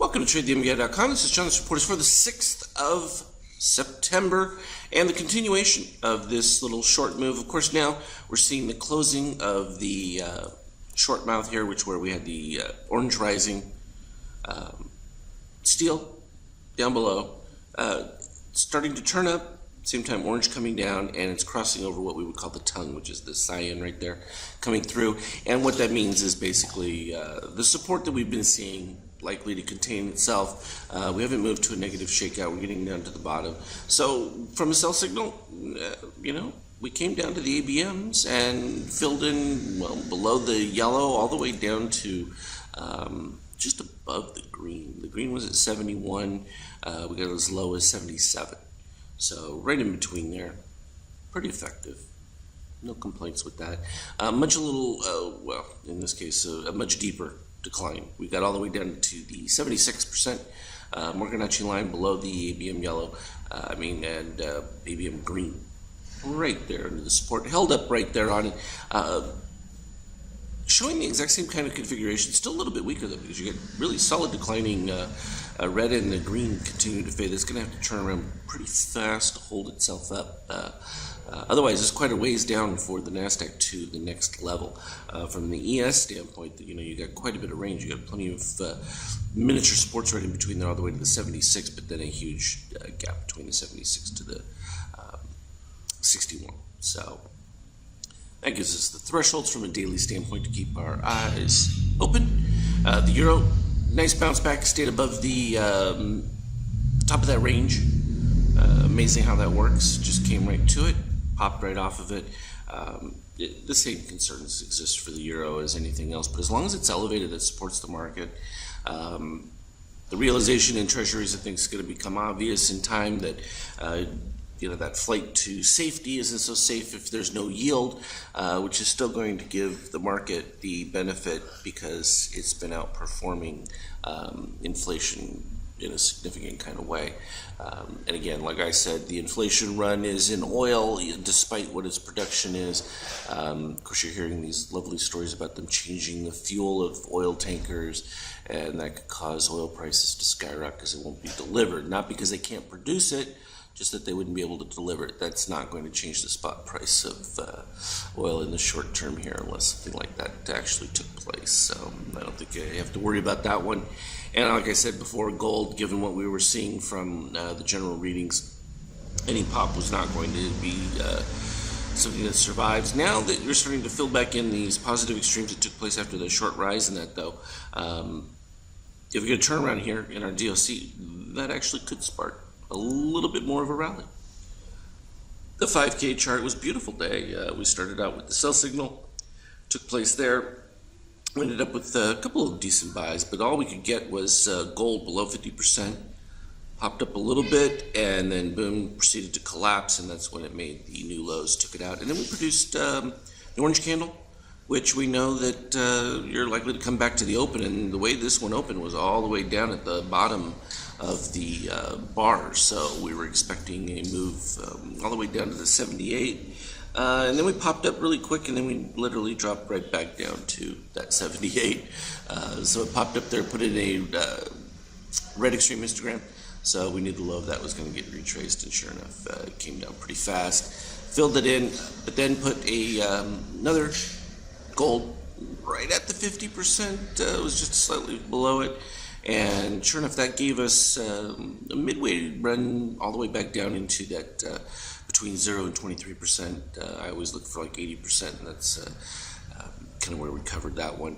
Welcome to TradeTheMBI.com. This is John. This report is for the 6th of September and the continuation of this little short move. Of course, now we're seeing the closing of the short mouth here, where we had the orange rising, steel down below, starting to turn up. Same time, orange coming down, and it's crossing over what we would call the tongue, which is the cyan right there, coming through. And what that means is basically the support that we've been seeing likely to contain itself. We haven't moved to a negative shakeout. We're getting down to the bottom. So from a sell signal, we came down to the ABMs and filled in, well, below the yellow all the way down to just above the green. The green was at 71. We got as low as 77. So right in between there, pretty effective. No complaints with that. Well, in this case, a much deeper decline. We got all the way down to the 76% Morganacci line below the ABM yellow, and ABM green. Right there under the support, held up right there on it. Showing the exact same kind of configuration, still a little bit weaker though, because you get really solid declining red and the green continue to fade. It's going to have to turn around pretty fast to hold itself up. Otherwise, it's quite a ways down for the NASDAQ to the next level. From the ES standpoint, you got quite a bit of range. You got plenty of miniature supports right in between there all the way to the 76, but then a huge gap between the 76 to the 61. So that gives us the thresholds from a daily standpoint to keep our eyes open. The euro, nice bounce back, stayed above the top of that range. Amazing how that works. Just came right to it, popped right off of it. The same concerns exist for the euro as anything else, but as long as it's elevated, it supports the market. The realization in treasuries, I think, is going to become obvious in time that that flight to safety isn't so safe if there's no yield, which is still going to give the market the benefit because it's been outperforming inflation in a significant kind of way. And again, like I said, the inflation run is in oil, despite what its production is. Of course, you're hearing these lovely stories about them changing the fuel of oil tankers, and that could cause oil prices to skyrocket because it won't be delivered. Not because they can't produce it, just that they wouldn't be able to deliver it. That's not going to change the spot price of oil in the short term here unless something like that actually took place. So I don't think you have to worry about that one. And like I said before, gold, given what we were seeing from the general readings, any pop was not going to be something that survives. Now that you're starting to fill back in these positive extremes that took place after the short rise in that, though, if we get a turnaround here in our DOC, that actually could spark a little bit more of a rally. The 5K chart was a beautiful day. We started out with the sell signal, took place there. We ended up with a couple of decent buys, but all we could get was gold below 50%, popped up a little bit, and then boom, proceeded to collapse, and that's when it made the new lows, took it out. And then we produced the orange candle, which we know that you're likely to come back to the open, and the way this one opened was all the way down at the bottom of the bar, so we were expecting a move all the way down to the 78, and then we popped up really quick, and then we literally dropped right back down to that 78. So it popped up there, put in a red extreme histogram, so we knew the low of that was going to get retraced, and sure enough, it came down pretty fast, filled it in, but then put another gold right at the 50%, it was just slightly below it. And sure enough, that gave us a midway run all the way back down into that between 0 and 23%. I always look for like 80%, and that's kind of where we covered that one.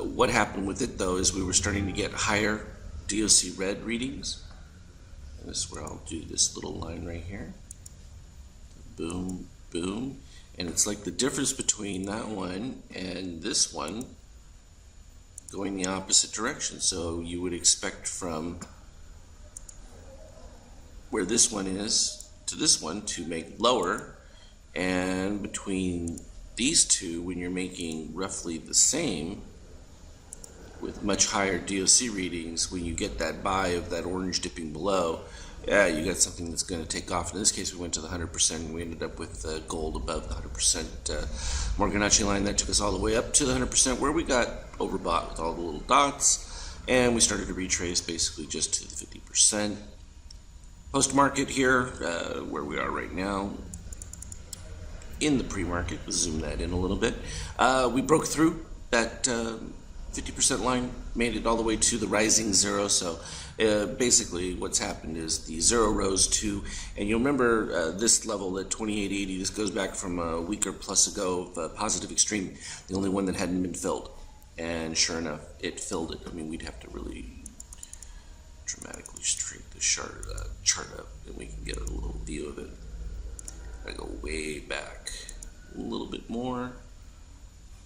What happened with it, though, is we were starting to get higher DOC red readings. And this is where I'll do this little line right here. Boom, boom. And it's like the difference between that one and this one going the opposite direction. So you would expect from where this one is to this one to make lower, and between these two, when you're making roughly the same with much higher DOC readings, when you get that buy of that orange dipping below, yeah, you got something that's going to take off. In this case, we went to the 100%, and we ended up with gold above the 100% Morganacci line. That took us all the way up to the 100%, where we got overbought with all the little dots. and we started to retrace basically just to the 50%. Post-market here, where we are right now, in the pre-market, we'll zoom that in a little bit. We broke through that 50% line, made it all the way to the rising zero. So basically what's happened is the zero rose to, and you'll remember this level at 2880, this goes back from a week or plus ago of positive extreme, the only one that hadn't been filled. And sure enough, it filled it. I mean, we'd have to really dramatically straight the chart up, and we can get a little view of it. I go way back a little bit more.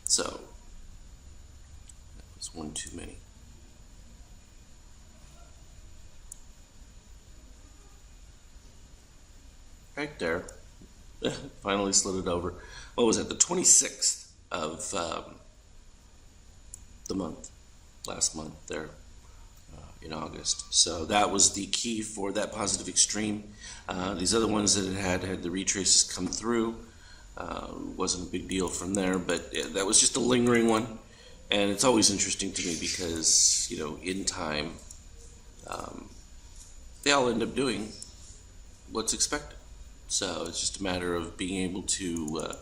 So that was one too many. Right there. Finally slid it over. What was it? The 26th of the month, last month there. In August. So that was the key for that positive extreme. These other ones that it had the retraces come through. Wasn't a big deal from there, but that was just a lingering one. And it's always interesting to me because, you know, in time, they all end up doing what's expected. So it's just a matter of being able to,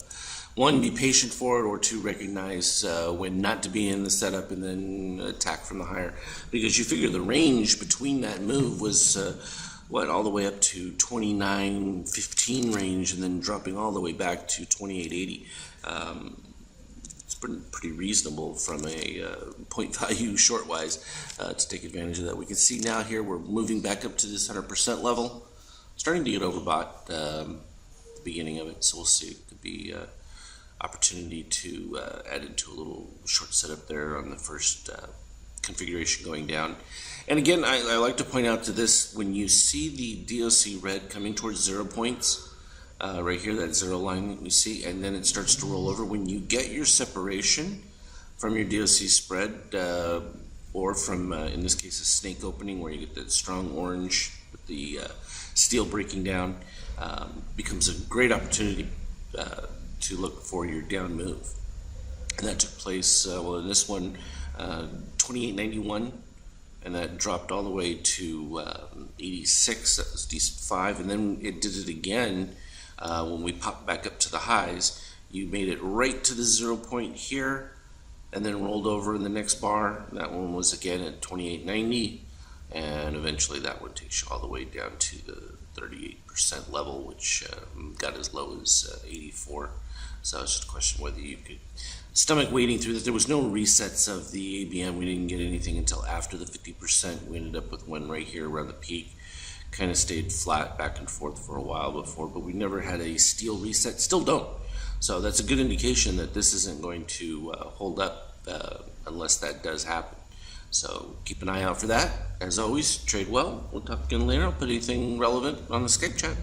one, be patient for it, or two, recognize when not to be in the setup and then attack from the higher. Because you figure the range between that move was, all the way up to 29.15 range and then dropping all the way back to 28.80. It's pretty reasonable from a point value short-wise to take advantage of that. We can see now here we're moving back up to this 100% level. Starting to get overbought the beginning of it, so we'll see. It could be opportunity to add into a little short setup there on the first configuration going down. And again, I like to point out to this, when you see the DOC red coming towards 0 points, right here, that zero line that you see, and then it starts to roll over, when you get your separation from your DOC spread, or from, in this case, a snake opening where you get that strong orange with the steel breaking down, becomes a great opportunity to look for your down move. And that took place, well, in this one, 28.91, and that dropped all the way to 86. That was decent 5, and then it did it again when we popped back up to the highs. You made it right to the 0 point here, and then rolled over in the next bar. That one was again at 28.90, and eventually that one takes you all the way down to the 38% level, which got as low as 84. So it's just a question whether you could stomach wading through this. There was no resets of the ABM. We didn't get anything until after the 50%. We ended up with one right here around the peak. Kind of stayed flat back and forth for a while before, but we never had a steel reset. Still don't. So that's a good indication that this isn't going to hold up unless that does happen. So keep an eye out for that. As always, trade well. We'll talk again later. I'll put anything relevant on the Skype chat.